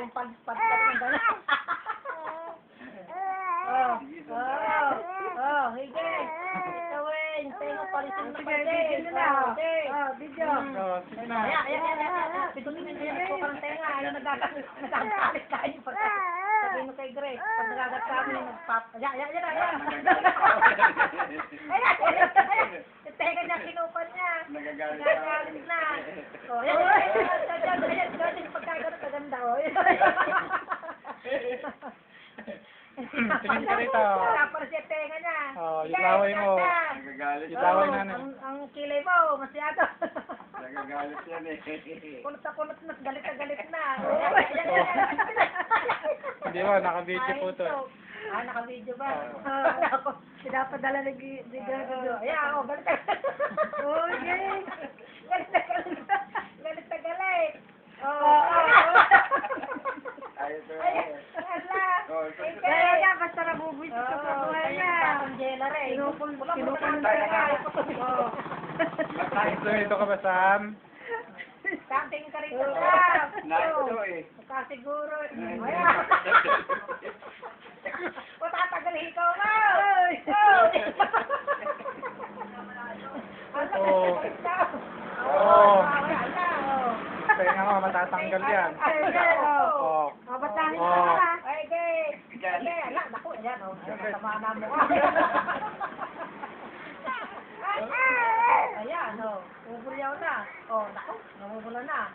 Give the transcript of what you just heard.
yung pag-pag ka naman gano'n. Hige. Itawin. Tenga palisin na palisin. Video. Sige na. Ayan. Pitutin mo yan. Ito ka ng tenga. Ayaw nagkakalit kayo. Sabihin mo kay Greg. Pag nagagat kami, nagpap... Ayan. Yung tenga niya, kinupan niya. Nagagalit na. Ayan. Ganyan yung pagkagalit. Kaganda. Tingin ka rito. Para siya tenga niya. Itlaway mo. Nagagalit. Itlaway na. Ang kilay mo, masyado. Nagagalit yan eh. Kunot na, galit na. Hindi ba, naka-video po to. Naka-video ba? Pinapadala ni Gado. Ayan, galit na. Galit na galit. Kaya basta nabubusit sa buhay niya. Kinukulong tayo. Ito ka ba, Sam? Something ka rin sa. Naito eh. Kasiguro. O tatagal ikaw mo. Kaya nga matatanggal yan. Mabatahin ka ha. Ala, naku, ayan o. Masama na mo. Ayan o. Bubulyaw na. O, naku, namubula na.